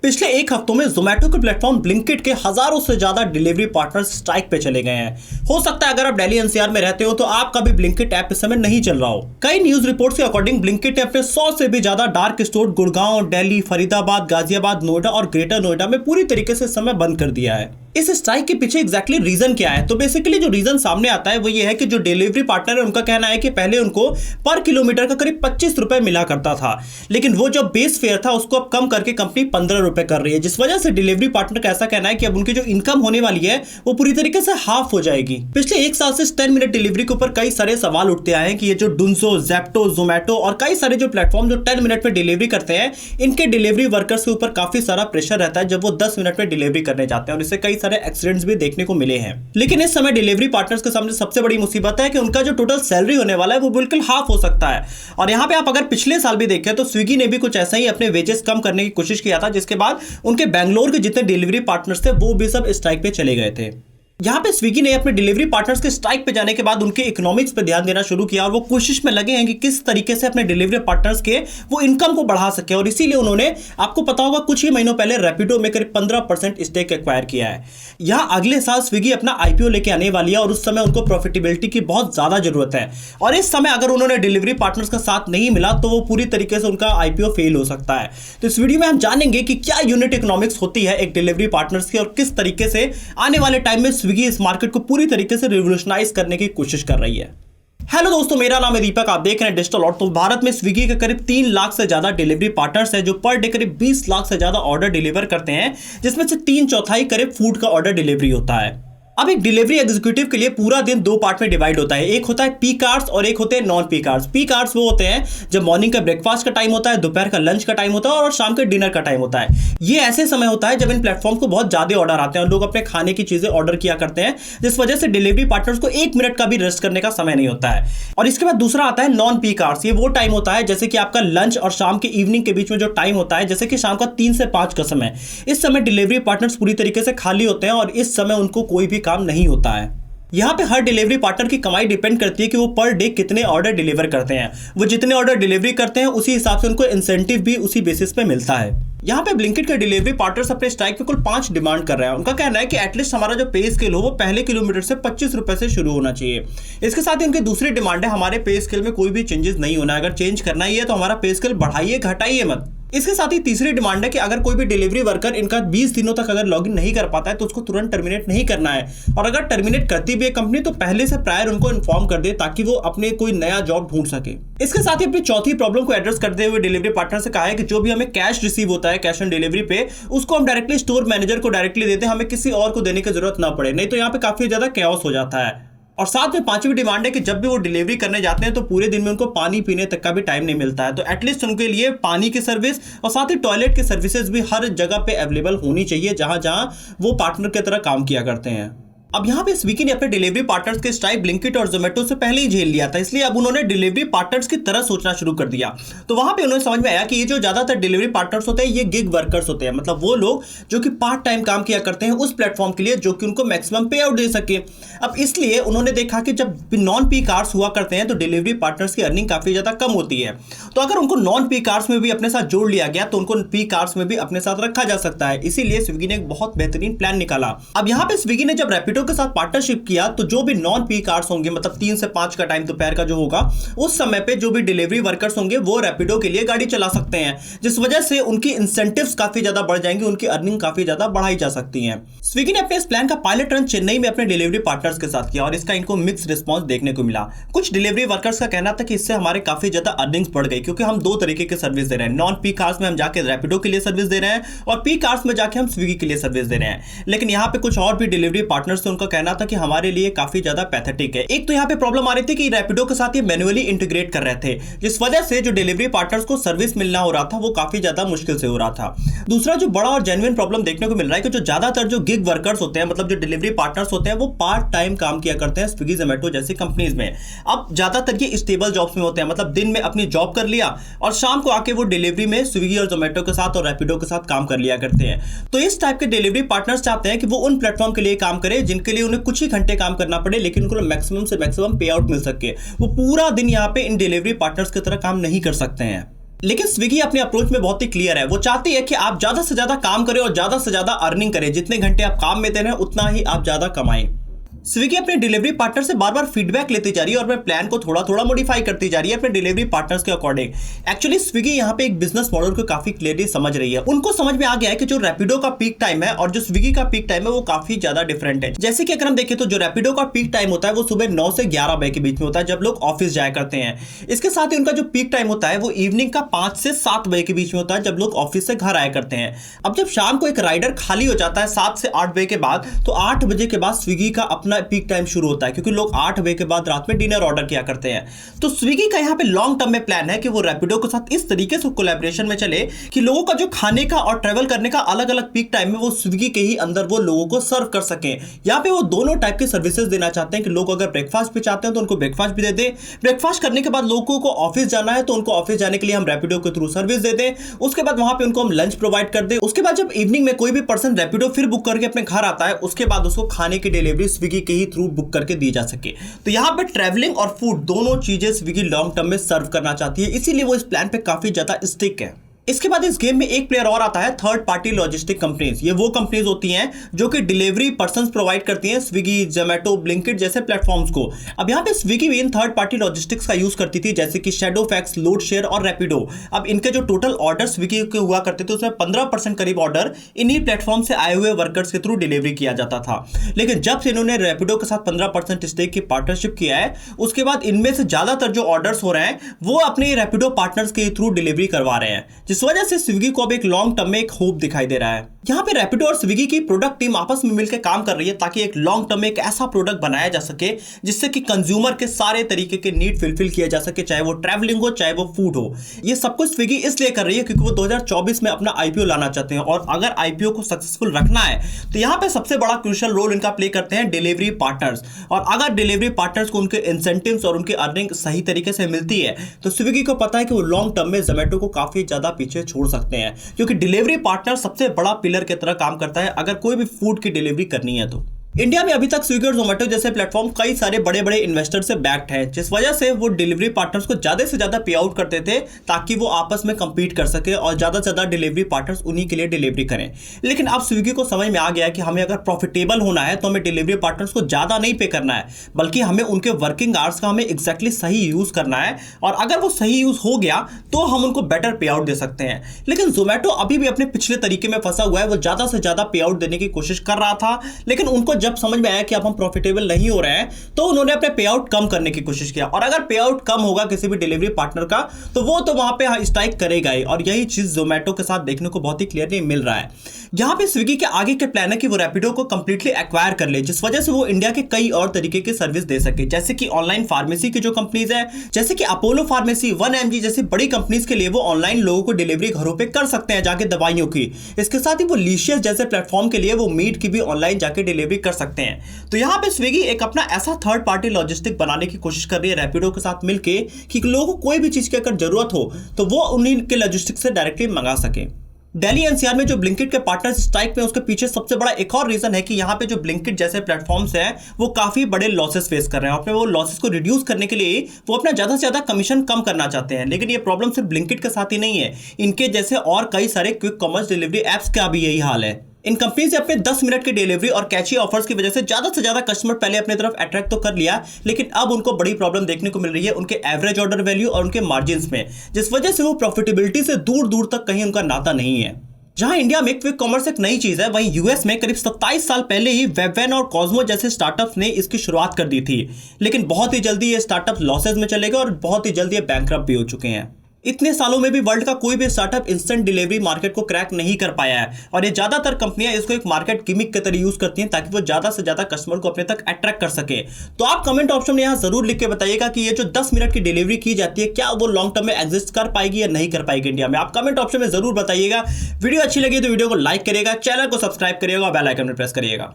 पिछले एक हफ्तों में जोमेटो के प्लेटफॉर्म ब्लिंकिट के हजारों से ज्यादा डिलीवरी पार्टनर्स स्ट्राइक पे चले गए हैं। हो सकता है अगर आप दिल्ली एनसीआर में रहते हो तो आपका भी ब्लिंकिट ऐप इस समय नहीं चल रहा हो। कई न्यूज रिपोर्ट्स के अकॉर्डिंग ब्लिंकिट ने अपने 100 से भी ज्यादा डार्क स्टोर गुड़गांव, दिल्ली, फरीदाबाद, गाजियाबाद, नोएडा और ग्रेटर नोएडा में पूरी तरीके से इस समय बंद कर दिया है। इस स्ट्राइक के पीछे एग्जैक्टली रीजन क्या है? तो बेसिकली जो रीजन सामने आता है वो ये है कि जो डिलीवरी पार्टनर है उनका कहना है कि पहले उनको पर किलोमीटर का करीब 25 रुपए मिला करता था, लेकिन वो जो बेस फेयर था उसको अब कम करके कंपनी 15 रुपए कर रही है, जिस वजह से डिलीवरी पार्टनर का ऐसा कहना है कि अब उनकी जो इनकम होने वाली है वो पूरी तरीके से हाफ हो जाएगी। पिछले एक साल से 10 मिनट डिलीवरी के ऊपर कई सारे सवाल उठते आए हैं कि ये जो डुंजो, ज़ेप्टो, जोमेटो और कई सारे जो प्लेटफॉर्म जो 10 मिनट में डिलीवरी करते हैं, इनके डिलीवरी वर्कर्स के ऊपर काफी सारा प्रेशर रहता है जब वो 10 मिनट में डिलीवरी करने जाते हैं, और इससे कई सारे एक्सीडेंट्स भी देखने को मिले हैं। लेकिन इस समय डिलीवरी पार्टनर्स के सामने सबसे बड़ी मुसीबत है कि उनका जो टोटल सैलरी होने वाला है वो बिल्कुल हाफ हो सकता है। और यहां पे आप अगर पिछले साल भी देखें तो स्विगी ने भी कुछ ऐसा ही अपने वेजेस कम करने की कोशिश किया था, जिसके बाद उनके बैंगलोर के जितने डिलीवरी पार्टनर्स थे वो भी सब स्ट्राइक पे चले गए थे। यहाँ पे स्विगी ने अपने डिलीवरी पार्टनर्स के स्ट्राइक पे जाने के बाद उनके इकोनॉमिक्स पे ध्यान देना शुरू किया और वो कोशिश में लगे हैं कि किस तरीके से अपने डिलीवरी पार्टनर्स के वो इनकम को बढ़ा सके, और इसीलिए उन्होंने, आपको पता होगा, कुछ ही महीनों पहले रैपिडो में करीब 15% स्टेक एक्वायर किया है। यहाँ अगले साल स्विगी अपना आईपीओ लेके आने वाली है और उस समय उनको प्रॉफिटेबिलिटी की बहुत ज्यादा जरूरत है, और इस समय अगर उन्होंने डिलीवरी पार्टनर्स का साथ नहीं मिला तो वो पूरी तरीके से उनका आईपीओ फेल हो सकता है। तो इस वीडियो में हम जानेंगे कि क्या यूनिट इकोनॉमिक्स होती है एक डिलीवरी पार्टनर्स की और किस तरीके से आने वाले टाइम में स्विगी इस मार्केट को पूरी तरीके से रिवोल्यूशनाइज करने की कोशिश कर रही है। हेलो दोस्तों, मेरा नाम है दीपक, आप देख रहे हैं डिजिटल लॉट। तो भारत में स्विगी के करीब 3 लाख से ज्यादा डिलीवरी पार्टनर्स हैं जो पर डे करीब 20 लाख से ज्यादा ऑर्डर डिलीवर करते हैं, जिसमें से 3/4 करीब फूड का ऑर्डर डिलीवरी होता है। अब एक डिलीवरी एग्जीक्यूटिव के लिए पूरा दिन 2 पार्ट में डिवाइड होता है। एक होता है पीक आवर्स और एक होते हैं non peak hours. Peak hours वो होते हैं जब मॉर्निंग का ब्रेकफास्ट का टाइम होता है, दोपहर का लंच का टाइम होता है और शाम के डिनर का टाइम होता है। ये ऐसे समय होता है जब इन प्लेटफॉर्म को बहुत ज्यादा ऑर्डर आते हैं और लोग अपने खाने की चीजें ऑर्डर किया करते हैं, जिस वजह से डिलीवरी पार्टनर्स को 1 मिनट का भी रेस्ट करने का समय नहीं होता है। और इसके बाद दूसरा आता है नॉन पीक आवर्स। ये वो टाइम होता है जैसे कि आपका लंच और शाम के इवनिंग के बीच में जो टाइम होता है, जैसे कि शाम का 3 से 5 का समय। इस समय डिलीवरी पार्टनर्स पूरी तरीके से खाली होते हैं और इस समय उनको कोई भी काम नहीं होता है। यहाँ पे हर डिलीवरी पार्टनर की कमाई डिपेंड करती है कि वो पर डे कितने ऑर्डर डिलीवर करते हैं। वो जितने ऑर्डर डिलीवरी करते हैं उसी हिसाब से उनको इंसेंटिव भी उसी बेसिस पे मिलता है। यहाँ पे ब्लिंकिट के डिलीवरी पार्टनर्स अपने स्ट्राइक पे कुल 5 डिमांड कर रहे हैं। उनका कहना है कि एटलीस्ट हमारा जो पे स्केल हो वो पहले किलोमीटर से 25 रुपए से शुरू होना चाहिए। इसके साथ ही उनकी दूसरी डिमांड है, हमारे पे स्केल में कोई भी चेंजेस नहीं होना है। अगर चेंज करना ही है तो हमारा पे स्केल बढ़ाइए, घटाइए मत। इसके साथ ही तीसरी डिमांड है कि अगर कोई भी डिलीवरी वर्कर इनका 20 दिनों तक अगर लॉगिन नहीं कर पाता है तो उसको तुरंत टर्मिनेट नहीं करना है, और अगर टर्मिनेट करती भी है कंपनी तो पहले से प्रायर उनको इन्फॉर्म कर दे ताकि वो अपने कोई नया जॉब ढूंढ सके। इसके साथ ही अपनी चौथी प्रॉब्लम को एड्रेस करते हुए डिलीवरी पार्टनर से कहा है कि जो भी हमें कैश रिसीव होता है कैश ऑन डिलीवरी पे, उसको हम डायरेक्टली स्टोर मैनेजर को डायरेक्टली देते हैं, हमें किसी और को देने की जरूरत ना पड़े, नहीं तो यहाँ पे काफी ज्यादा कैओस हो जाता है। और साथ में 5वीं डिमांड है कि जब भी वो डिलीवरी करने जाते हैं तो पूरे दिन में उनको पानी पीने तक का भी टाइम नहीं मिलता है, तो एटलीस्ट उनके लिए पानी की सर्विस और साथ ही टॉयलेट की सर्विसेज भी हर जगह पे अवेलेबल होनी चाहिए जहां जहां वो पार्टनर की तरह काम किया करते हैं। अब यहाँ पे स्विगी ने अपने डिलीवरी पार्टनर्स के स्ट्राइक ब्लिंकिट और जोमेटो से पहले ही झेल लिया था, इसलिए अब उन्होंने डिलीवरी पार्टनर्स की तरह सोचना शुरू कर दिया। तो वहां पे उन्हें समझ में आया कि ये जो ज्यादातर डिलीवरी पार्टनर्स होते हैं ये गिग वर्कर्स होते हैं, मतलब वो लोग जो कि पार्ट टाइम काम किया करते हैं उस प्लेटफॉर्म के लिए जो कि उनको मैक्सिमम पे आउट दे सके। अब इसलिए उन्होंने देखा कि जब नॉन पीक आवर्स हुआ करते हैं तो डिलीवरी पार्टनर्स की अर्निंग काफी ज्यादा कम होती है, तो अगर उनको नॉन पीक आवर्स में भी अपने साथ जोड़ लिया गया तो उनको पीक आवर्स में भी अपने साथ रखा जा सकता है। इसीलिए स्विगी ने एक बहुत बेहतरीन प्लान निकाला। अब यहाँ पे स्विगी ने जब रैपिडो के साथ पार्टनरशिप किया तो जो भी नॉन पीक आवर्स होंगे, मतलब 3 से 5 का टाइम दोपहर का जो होगा, उस समय पे जो भी डिलीवरी वर्कर्स होंगे वो रैपिडो के लिए गाड़ी चला सकते हैं, जिस वजह से उनकी इंसेंटिव्स काफी ज्यादा बढ़ जाएंगी, उनकी अर्निंग काफी ज्यादा बढ़ाई जा सकती है। स्विगी ने अपने इस प्लान का पायलट रन चेन्नई में अपने डिलीवरी पार्टनर्स के साथ किया और इसका इनको मिक्स रिस्पॉन्स देखने को मिला। कुछ डिलीवरी वर्कर्स का कहना था कि इससे हमारे काफी ज्यादा अर्निंग्स बढ़ गई, क्योंकि हम 2 तरीके की सर्विस दे रहे हैं। नॉन पीक आवर्स में हम जाके रैपिडो के लिए सर्विस दे रहे हैं और पीक आवर्स में जाके हम स्विगी के लिए सर्विस दे रहे हैं। लेकिन यहाँ पे कुछ और भी डिलीवरी पार्टनर्स थे, उनका कहना था कि हमारे लिए काफी ज्यादा पैथेटिक है। एक तो यहाँ पे प्रॉब्लम आ रही थी कि रैपिडो के साथ ये मैन्युअली इंटीग्रेट कर रहे थे, जिस वजह से जो डिलीवरी पार्टनर्स को सर्विस मिलना हो रहा था वो काफी ज्यादा मुश्किल से हो रहा था। दूसरा जो बड़ा और जेन्युइन प्रॉब्लम देखने को मिल रहा है कि जो ज्यादातर जो गिग वर्कर्स होते हैं, मतलब जो डिलीवरी पार्टनर्स होते हैं, वो पार्ट टाइम काम किया करते हैं स्विगी जोमेटो जैसी कंपनीज में। अब ज्यादातर ये स्टेबल जॉब्स में होते हैं, मतलब दिन में अपनी जॉब कर लिया और शाम को आके वो डिलीवरी में स्विगी और जोमेटो के साथ और रैपिडो के साथ काम कर लिया करते हैं। तो इस टाइप के डिलीवरी पार्टनर्स चाहते हैं कि वो उन प्लेटफॉर्म के लिए काम करें जिनके लिए उन्हें कुछ ही घंटे काम करना पड़े लेकिन उनको मैक्सिमम से मैक्सिमम पे आउट मिल सके, वो पूरा दिन यहाँ पे इन डिलीवरी पार्टनर्स की तरह काम नहीं कर सकते हैं। लेकिन स्विगी अपने अप्रोच में बहुत ही क्लियर है। वो चाहती है कि आप ज्यादा से ज्यादा काम करें और ज्यादा से ज्यादा अर्निंग करें। जितने घंटे आप काम में दे रहे हैं उतना ही आप ज्यादा कमाएं। स्विगी अपने डिलीवरी पार्टनर से बार बार फीडबैक लेती जा रही है और अपने प्लान को थोड़ा थोड़ा मॉडिफाई करती जा रही है अपने डिलीवरी पार्टनर्स के अकॉर्डिंग। एक्चुअली स्विगी यहाँ पे एक बिजनेस मॉडल को काफी क्लियरली समझ रही है। उनको समझ में आ गया है कि जो रैपिडो का पीक टाइम है और जो स्विगी का पीक टाइम है वो काफी ज्यादा डिफरेंट है। जैसे कि अगर हम देखें तो जो रैपिडो का पीक टाइम होता है वो सुबह 9 से 11 बजे के बीच में होता है, जब लोग ऑफिस जाया करते हैं। इसके साथ ही उनका जो पीक टाइम होता है वो इवनिंग का 5 से 7 बजे के बीच में होता है, जब लोग ऑफिस से घर आया करते हैं। अब जब शाम को एक राइडर खाली हो जाता है 7 से 8 बजे के बाद, तो 8 बजे के बाद स्विगी का अपना पीक टाइम शुरू होता है, क्योंकि लोग 8 बजे के बाद रात में डिनर ऑर्डर किया करते हैं। तो स्विगी का यहाँ पे लॉन्ग टर्म में प्लान है कि वो रैपिडो के साथ इस तरीके से कोलैबोरेशन में चले कि लोगों का जो खाने का और ट्रैवल करने का अलग अलग पीक टाइम है वो स्विगी के ही अंदर वो लोगों को सर्व कर सकें। यहाँ पे वो दोनों टाइप के सर्विसेज देना चाहते हैं कि लोग अगर ब्रेकफास्ट भी चाहते हैं तो उनको ब्रेकफास्ट भी दे दें, ब्रेकफास्ट करने के बाद लोगों को ऑफिस जाना है तो उनको ऑफिस जाने के लिए हम रैपिडो के थ्रू सर्विस दे दें, उसके बाद वहां पे उनको हम लंच प्रोवाइड कर दें। उसके बाद जब इवनिंग में कोई भी पर्सन रैपिडो फिर बुक करके अपने घर आता है, उसके बाद उसको खाने की डिलीवरी स्विगी के ही थ्रू बुक करके दी जा सके। तो यहाँ पे ट्रैवलिंग और फूड दोनों चीजें स्विगी लॉन्ग टर्म में सर्व करना चाहती है, इसीलिए वो इस प्लान पे काफी ज्यादा स्टिक है। इसके बाद इस गेम में एक प्लेयर और आता है, थर्ड पार्टी लॉजिस्टिक कंपनीज। ये वो कंपनीज होती हैं जो कि डिलीवरी पर्संस प्रोवाइड करती हैं स्विगी, जोमैटो, ब्लिंकिट जैसे प्लेटफॉर्म्स को। अब यहाँ पे स्विगी भी इन थर्ड पार्टी लॉजिस्टिक्स का यूज करती थी, जैसे कि शैडोफैक्स, लोडशेयर और रैपिडो। अब इनके जो टोटल ऑर्डर स्विगी के हुआ करते थे उसमें 15% करीब ऑर्डर इन्हीं प्लेटफॉर्म से आए हुए वर्कर्स के थ्रू डिलीवरी किया जाता था। लेकिन जब से इन्होंने रैपिडो के साथ 15% स्टेक की पार्टनरशिप किया है, उसके बाद इनमें से ज्यादातर जो ऑर्डर्स हो रहे हैं वो अपने रैपिडो पार्टनर्स के थ्रू डिलीवरी करवा रहे हैं, जिस वजह से स्विगी को अब एक लॉन्ग टर्म में एक होप दिखाई दे रहा है। यहाँ पे रैपिडो और स्विगी की प्रोडक्ट टीम आपस में मिलकर काम कर रही है ताकि एक लॉन्ग टर्म में एक ऐसा प्रोडक्ट बनाया जा सके जिससे कि कंज्यूमर के सारे तरीके के नीड फुलफिल किया जा सके, चाहे वो ट्रैवलिंग हो चाहे वो फूड हो। ये सब कुछ स्विगी इसलिए कर रही है क्योंकि वो 2024 में अपना आईपीओ लाना चाहते हैं, और अगर आईपीओ को सक्सेसफुल रखना है तो यहाँ पे सबसे बड़ा क्रूशियल रोल इनका प्ले करते हैं डिलीवरी पार्टनर्स। और अगर डिलीवरी पार्टनर्स को उनके इंसेंटिव्स और उनकी अर्निंग सही तरीके से मिलती है तो स्विगी को पता है कि वो लॉन्ग टर्म में जोमैटो को काफी ज्यादा पीछे छोड़ सकते हैं, क्योंकि डिलीवरी पार्टनर सबसे बड़ा पिलर की तरह काम करता है अगर कोई भी फूड की डिलीवरी करनी है तो। इंडिया में अभी तक स्विगी और जोमैटो जैसे प्लेटफॉर्म कई सारे बड़े बड़े इन्वेस्टर से बैक्ड हैं, जिस वजह से वो डिलीवरी पार्टनर्स को ज्यादा से ज्यादा पे आउट करते थे ताकि वो आपस में compete कर सके और ज्यादा से ज्यादा डिलीवरी पार्टनर्स उन्हीं के लिए डिलीवरी करें। लेकिन अब स्विगी को समझ में आ गया है कि हमें अगर प्रॉफिटेबल होना है तो हमें डिलीवरी पार्टनर्स को ज्यादा नहीं पे करना है, बल्कि हमें उनके वर्किंग आवर्स का हमें एग्जैक्टली सही यूज करना है, और अगर वो सही यूज हो गया तो हम उनको बेटर पे आउट दे सकते हैं। लेकिन जोमैटो अभी भी अपने पिछले तरीके में फंसा हुआ है। वो ज्यादा से ज्यादा पे आउट देने की कोशिश कर रहा था, लेकिन उनको जब समझ में आया कि हम प्रॉफिटेबल नहीं हो रहे हैं तो उन्होंने अपने पे आउट कम करने की कोशिश किया। और अगर पे आउट कम होगा किसी भी डिलीवरी पार्टनर का तो वो तो वहां पे स्ट्राइक करेगा ही, और यही चीज जोमैटो के साथ देखने को बहुत ही क्लियरली मिल रहा है। यहां पे स्विगी के आगे के प्लान है कि वो रैपिडो को कंप्लीटली एक्वायर कर ले, जिस वजह से वो इंडिया के कई और तरीके की सर्विस दे सके, जैसे कि ऑनलाइन फार्मेसी की जो कंपनीज है, जैसे कि अपोलो फार्मेसी, 1mg जैसी बड़ी कंपनीज के लिए वो ऑनलाइन लोगों को डिलीवरी घरों पे कर सकते हैं जाके दवाइयों की। इसके साथ ही वो लीशियस जैसे प्लेटफॉर्म के लिए वो मीट की भी ऑनलाइन जाके डिलीवरी कर सकते हैं। तो यहाँ पे स्विगी एक अपना ऐसा थर्ड पार्टी लॉजिस्टिक बनाने की कोशिश कर रही है रैपिडो के साथ मिलके कि लोगों को कोई भी चीज की अगर जरूरत हो तो वो उन्हीं के लॉजिस्टिक से डायरेक्टली मंगा सके। दिल्ली एनसीआर में जो ब्लिंकिट के पार्टनर्स स्ट्राइक में उसके पीछे सबसे बड़ा एक और रीजन है कि यहाँ पे जो ब्लिंकिट जैसे प्लेटफॉर्म्स हैं वो काफी बड़े लॉसेस फेस कर रहे हैं। अपने वो लॉसेस को रिड्यूस करने के लिए वो अपना ज्यादा से ज्यादा कमीशन कम करना चाहते हैं। लेकिन ये प्रॉब्लम सिर्फ ब्लिंकिट के साथ ही नहीं है, इनके जैसे और कई सारे क्विक कॉमर्स डिलीवरी एप्स का भी यही हाल है। इन कंपनी से अपने 10 मिनट की डिलीवरी और कैची ऑफर्स की वजह से ज्यादा कस्टमर पहले अपनी तरफ अट्रैक्ट तो कर लिया, लेकिन अब उनको बड़ी प्रॉब्लम देखने को मिल रही है उनके एवरेज ऑर्डर वैल्यू और उनके मार्जिन्स में, जिस वजह से वो प्रॉफिटेबिलिटी से दूर दूर तक कहीं उनका नाता नहीं है। जहां इंडिया में क्विक कॉमर्स एक नई चीज है, वहीं यूएस में करीब 27 साल पहले ही वेबवेन और कॉस्मो जैसे स्टार्टअप्स ने इसकी शुरुआत कर दी थी, लेकिन बहुत ही जल्दी ये स्टार्टअप लॉसेज में चले गए और बहुत ही जल्दी ये बैंकरप्ट भी हो चुके हैं। इतने सालों में भी वर्ल्ड का कोई भी स्टार्टअप इंस्टेंट डिलीवरी मार्केट को क्रैक नहीं कर पाया है, और ये ज्यादातर कंपनियां इसको एक मार्केट गिमिक के तरह यूज करती हैं ताकि वो ज्यादा से ज्यादा कस्टमर को अपने तक अट्रैक्ट कर सके। तो आप कमेंट ऑप्शन में यहां जरूर लिख के बताइएगा कि ये जो 10 मिनट की डिलीवरी की जाती है क्या वो लॉन्ग टर्म में एग्जिस्ट कर पाएगी या नहीं कर पाएगी इंडिया में। आप कमेंट ऑप्शन में जरूर बताइएगा। वीडियो अच्छी लगी तो वीडियो को लाइक करिएगा, चैनल को सब्सक्राइब करिएगा और बेल आइकन में प्रेस करिएगा।